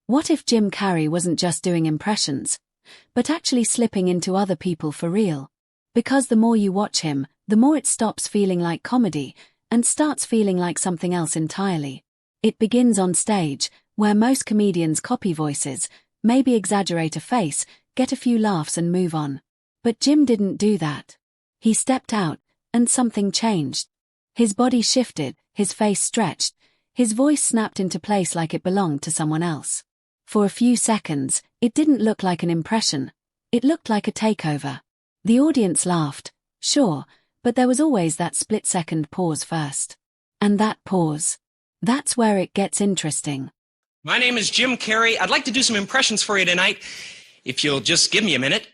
What if Jim Carrey wasn't just doing impressions, but actually slipping into other people for real? Because the more you watch him, the more it stops feeling like comedy and starts feeling like something else entirely. It begins on stage, where most comedians copy voices, maybe exaggerate a face, get a few laughs and move on. But Jim didn't do that. He stepped out, and something changed. His body shifted, his face stretched, his voice snapped into place like it belonged to someone else. For a few seconds, it didn't look like an impression. It looked like a takeover. The audience laughed, sure, but there was always that split-second pause first. And that pause, that's where it gets interesting. My name is Jim Carrey. I'd like to do some impressions for you tonight, if you'll just give me a minute.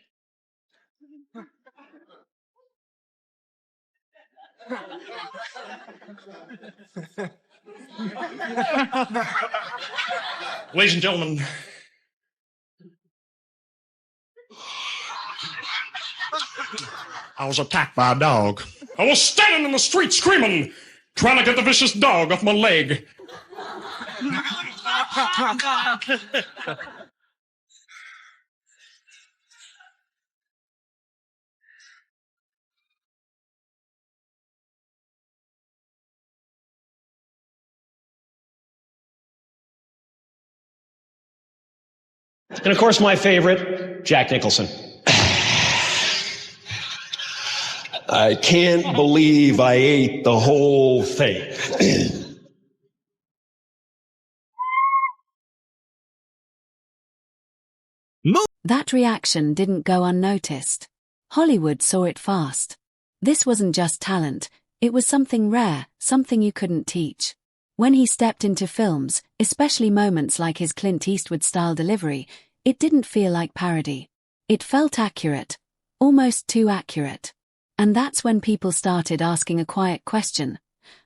Ladies and gentlemen, I was attacked by a dog. I was standing in the street screaming, trying to get the vicious dog off my leg. And of course, my favorite, Jack Nicholson. I can't believe I ate the whole thing. That reaction didn't go unnoticed. Hollywood saw it fast. This wasn't just talent, it was something rare, something you couldn't teach. When he stepped into films, especially moments like his Clint Eastwood-style delivery, it didn't feel like parody. It felt accurate, almost too accurate. And that's when people started asking a quiet question.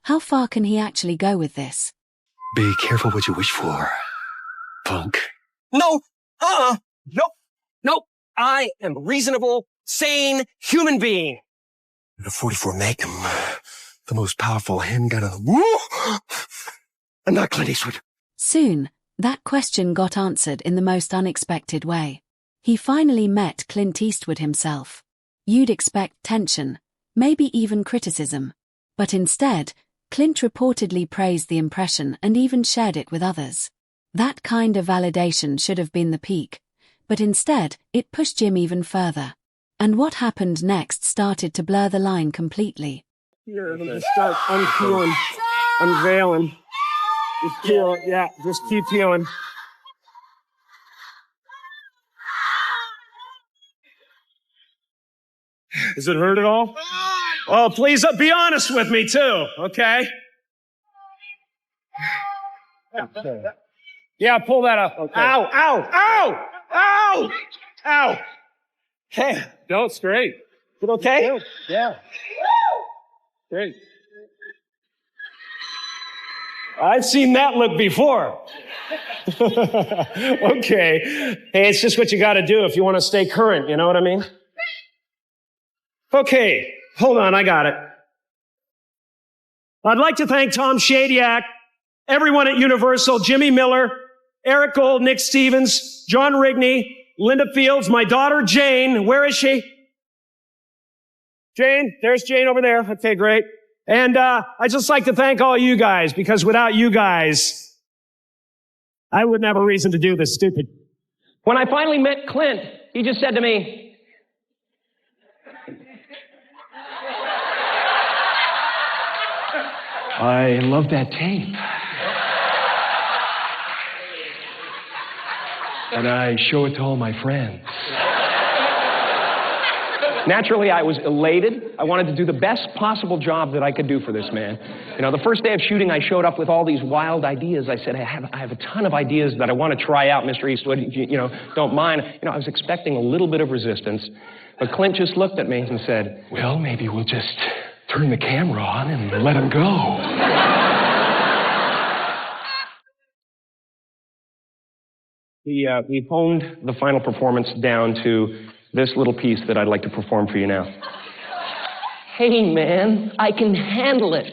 How far can he actually go with this? Be careful what you wish for, punk. No, nope. I am a reasonable, sane human being. The 44 Magnum, the most powerful handgun in the world. And not Clint Eastwood. Soon, that question got answered in the most unexpected way. He finally met Clint Eastwood himself. You'd expect tension, maybe even criticism. But instead, Clint reportedly praised the impression and even shared it with others. That kind of validation should have been the peak. But instead, it pushed Jim even further. And what happened next started to blur the line completely. Here, I'm going to start unpeeling, unveiling. Just peel it, yeah, just keep peeling. Does it hurt at all? Oh, please be honest with me too, okay? Yeah, pull that up. Okay. Ow, ow, ow, ow, ow. Hey, no, straight. Is it okay? Yeah. Great. I've seen that look before. Okay. Hey, it's just what you got to do if you want to stay current, you know what I mean? Okay, hold on, I got it. I'd like to thank Tom Shadyac, everyone at Universal, Jimmy Miller, Eric Gold, Nick Stevens, John Rigney, Linda Fields, my daughter Jane. Where is she? Jane? There's Jane over there. Okay, great. And I'd just like to thank all you guys, because without you guys, I wouldn't have a reason to do this stupid. When I finally met Clint, he just said to me, I love that tape. And I show it to all my friends. Naturally, I was elated. I wanted to do the best possible job that I could do for this man. You know, the first day of shooting, I showed up with all these wild ideas. I said, I have a ton of ideas that I want to try out, Mr. Eastwood. You know, don't mind. You know, I was expecting a little bit of resistance. But Clint just looked at me and said, well, maybe we'll just turn the camera on and let him go. He honed the final performance down to this little piece that I'd like to perform for you now. Hey, man, I can handle it.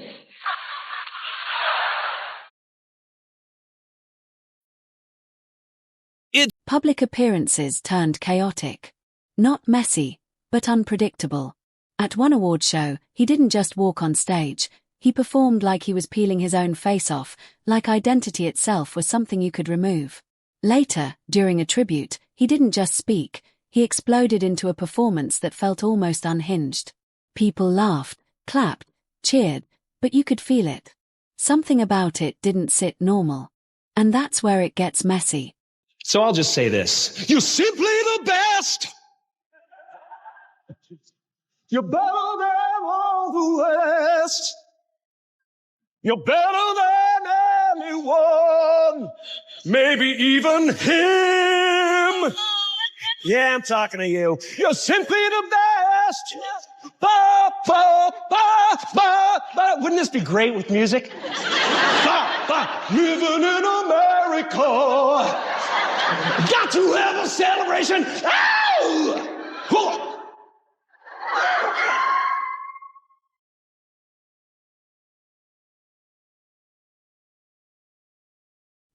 Public appearances turned chaotic. Not messy, but unpredictable. At one award show, he didn't just walk on stage, he performed like he was peeling his own face off, like identity itself was something you could remove. Later, during a tribute, he didn't just speak, he exploded into a performance that felt almost unhinged. People laughed, clapped, cheered, but you could feel it. Something about it didn't sit normal. And that's where it gets messy. So I'll just say this. You're simply the best. You're better than all the rest. You're better than anyone. Maybe even him. Yeah, I'm talking to you. You're simply the best. Ba, ba, ba, ba, ba. Wouldn't this be great with music? Ba, ba. Living in America. Got to have a celebration. Ow! Huh.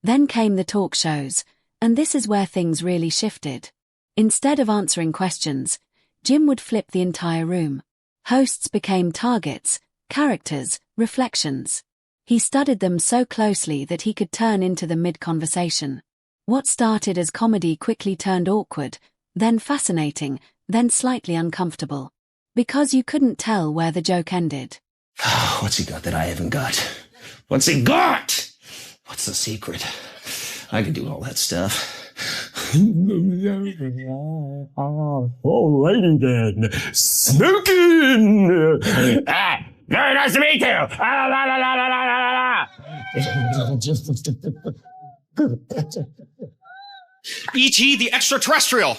Then came the talk shows, and this is where things really shifted. Instead of answering questions, Jim would flip the entire room. Hosts became targets, characters, reflections. He studied them so closely that he could turn into them mid-conversation. What started as comedy quickly turned awkward, then fascinating, then slightly uncomfortable. Because you couldn't tell where the joke ended. What's he got that I haven't got? What's he got? What's the secret? I can do all that stuff. Alrighty then. Smoking! Very nice to meet you! E.T. the extraterrestrial.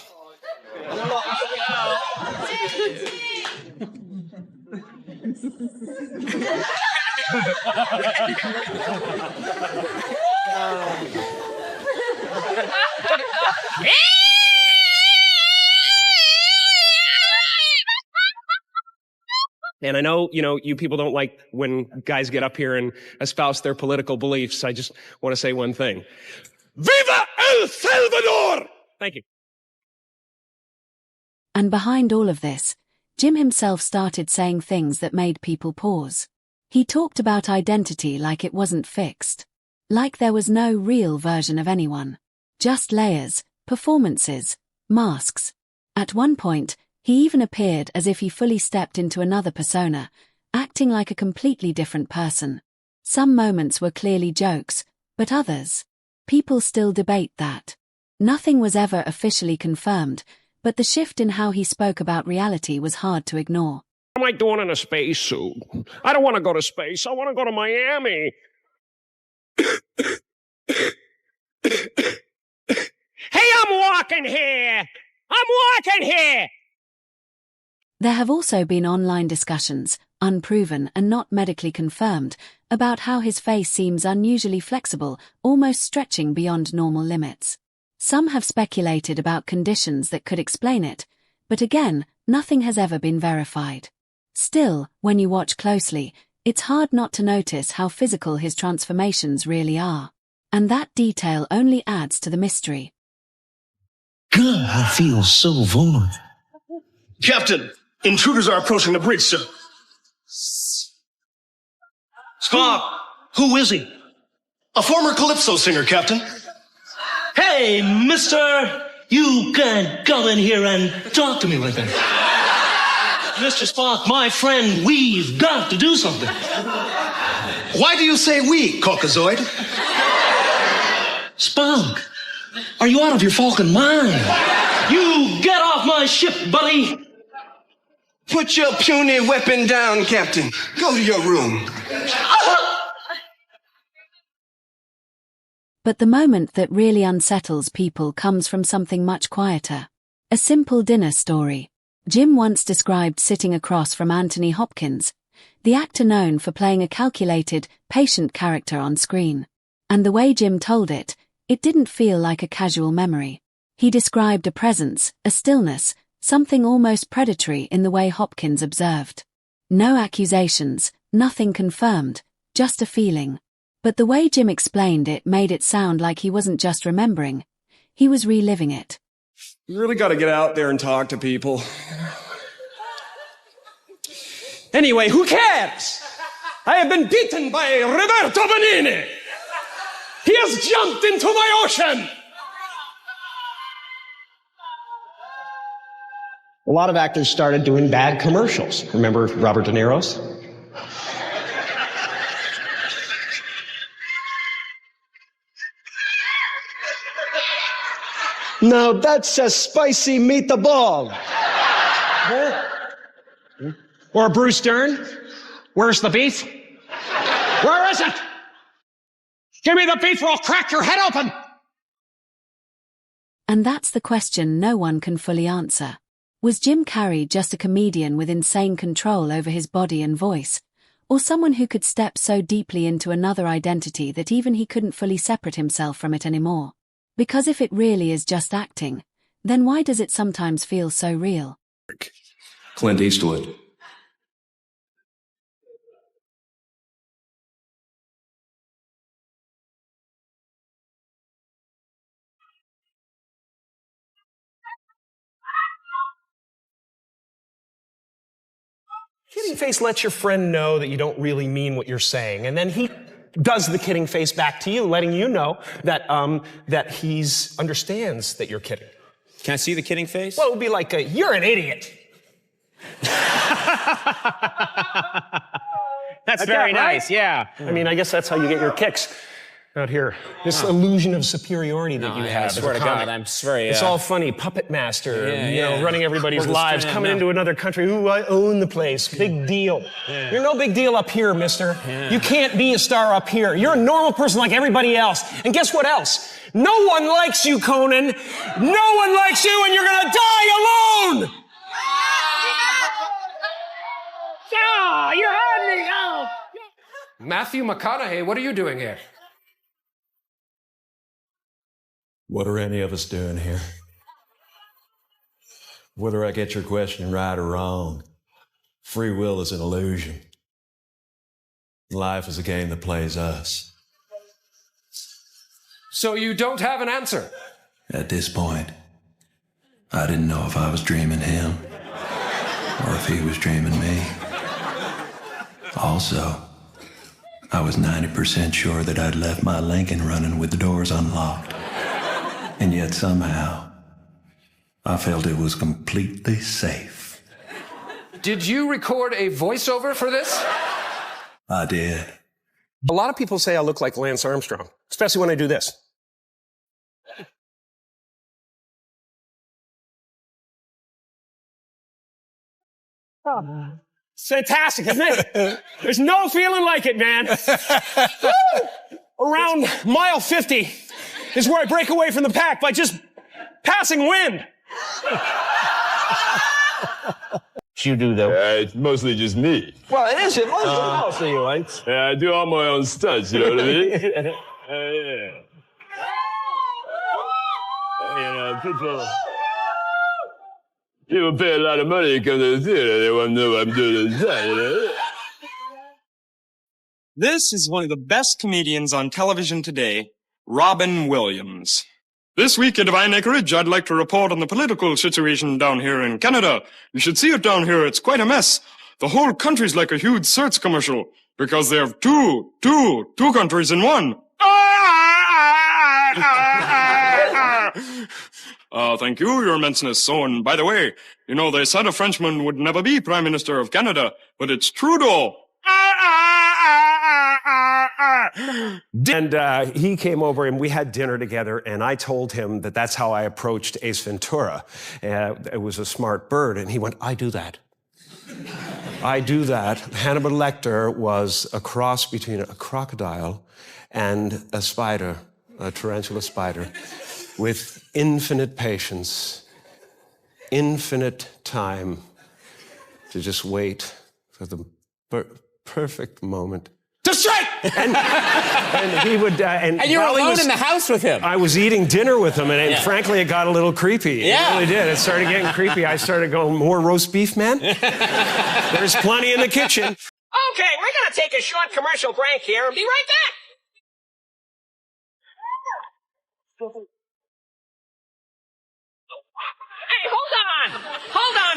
And I know, you people don't like when guys get up here and espouse their political beliefs. I just want to say one thing. Viva El Salvador! Thank you. And behind all of this, Jim himself started saying things that made people pause. He talked about identity like it wasn't fixed. Like there was no real version of anyone. Just layers, performances, masks. At one point, he even appeared as if he fully stepped into another persona, acting like a completely different person. Some moments were clearly jokes, but others. People still debate that. Nothing was ever officially confirmed, but the shift in how he spoke about reality was hard to ignore. What am I doing in a spacesuit? I don't want to go to space. I want to go to Miami. Hey, I'm walking here! I'm walking here! There have also been online discussions, unproven and not medically confirmed, about how his face seems unusually flexible, almost stretching beyond normal limits. Some have speculated about conditions that could explain it, but again, nothing has ever been verified. Still, when you watch closely, it's hard not to notice how physical his transformations really are. And that detail only adds to the mystery. God, I feel so vulnerable. Captain, intruders are approaching the bridge, sir. Spock, who is he? A former Calypso singer, Captain. Hey, mister, you can't come in here and talk to me like that. Mr. Spock, my friend, we've got to do something. Why do you say we, Caucasoid? Spock, are you out of your fucking mind? You get off my ship, buddy! Put your puny weapon down, Captain. Go to your room. But the moment that really unsettles people comes from something much quieter. A simple dinner story. Jim once described sitting across from Anthony Hopkins, the actor known for playing a calculated, patient character on screen. And the way Jim told it, it didn't feel like a casual memory. He described a presence, a stillness, something almost predatory in the way Hopkins observed. No accusations, nothing confirmed, just a feeling. But the way Jim explained it made it sound like he wasn't just remembering. He was reliving it. You really got to get out there and talk to people. Anyway, who cares? I have been beaten by Roberto Benigni. He has jumped into my ocean. A lot of actors started doing bad commercials. Remember Robert De Niro's? Now that's a spicy meatball. Or Bruce Dern. Where's the beef? Where is it? Give me the beef or I'll crack your head open. And that's the question no one can fully answer. Was Jim Carrey just a comedian with insane control over his body and voice, or someone who could step so deeply into another identity that even he couldn't fully separate himself from it anymore? Because if it really is just acting, then why does it sometimes feel so real? Clint Eastwood. Kidding face lets your friend know that you don't really mean what you're saying, and then he does the kidding face back to you, letting you know that that he's understands that you're kidding. Can I see the kidding face? Well, it would be like, you're an idiot. That's very nice, yeah. I mean, I guess that's how you get your kicks out here. This illusion of superiority that you have. I swear to God, I'm sorry. It's all funny. Puppet master, you know, running everybody's lives, coming into another country. Ooh, I own the place. Big deal. Yeah. You're no big deal up here, mister. Yeah. You can't be a star up here. You're a normal person like everybody else. And guess what else? No one likes you, Conan. No one likes you, and you're gonna die alone! Oh, you heard me! Oh. Matthew McConaughey, what are you doing here? What are any of us doing here? Whether I get your question right or wrong, free will is an illusion. Life is a game that plays us. So you don't have an answer? At this point, I didn't know if I was dreaming him or if he was dreaming me. Also, I was 90% sure that I'd left my Lincoln running with the doors unlocked. And yet somehow, I felt it was completely safe. Did you record a voiceover for this? I did. A lot of people say I look like Lance Armstrong, especially when I do this. Oh. It's fantastic, isn't it? There's no feeling like it, man. Around mile 50 is where I break away from the pack by just passing wind. You do, though? It's mostly just me. Well, it is. Mostly you, right? Yeah, I do all my own stunts, you know what I mean? Yeah. You know, people pay a lot of money to come to the theater. They want to know what I'm doing inside, you know? This is one of the best comedians on television today, Robin Williams. This week at Divine Acreage, I'd like to report on the political situation down here in Canada. You should see it down here. It's quite a mess. The whole country's like a huge search commercial because they have two countries in one. Thank you, Your Immenseness. So, and by the way, you know, they said a Frenchman would never be Prime Minister of Canada, but it's Trudeau. And he came over and we had dinner together, and I told him that that's how I approached Ace Ventura. It was a smart bird, and he went, I do that. I do that. Hannibal Lecter was a cross between a crocodile and a spider, a tarantula spider, with infinite patience, infinite time to just wait for the perfect moment to strike! And he would... and you were alone in the house with him. I was eating dinner with him, and frankly, it got a little creepy. Yeah. It really did. It started getting creepy. I started going, more roast beef, man? There's plenty in the kitchen. Okay, we're gonna take a short commercial break here and be right back.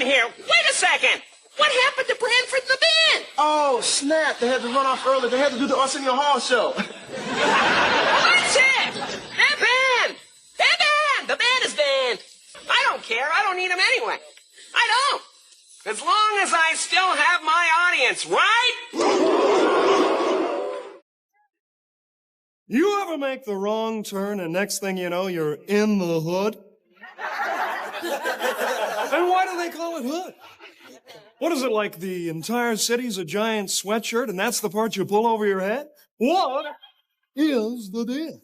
on here. Wait a second. What happened to Branford and the band? Oh, snap. They had to run off early. They had to do the Arsenio Hall show. Well, that's it. They're banned. They're banned. The band is banned. I don't care. I don't need them anyway. I don't. As long as I still have my audience, right? You ever make the wrong turn and next thing you know, you're in the hood? And why do they call it hood? What is it, like the entire city's a giant sweatshirt and that's the part you pull over your head? What is the deal?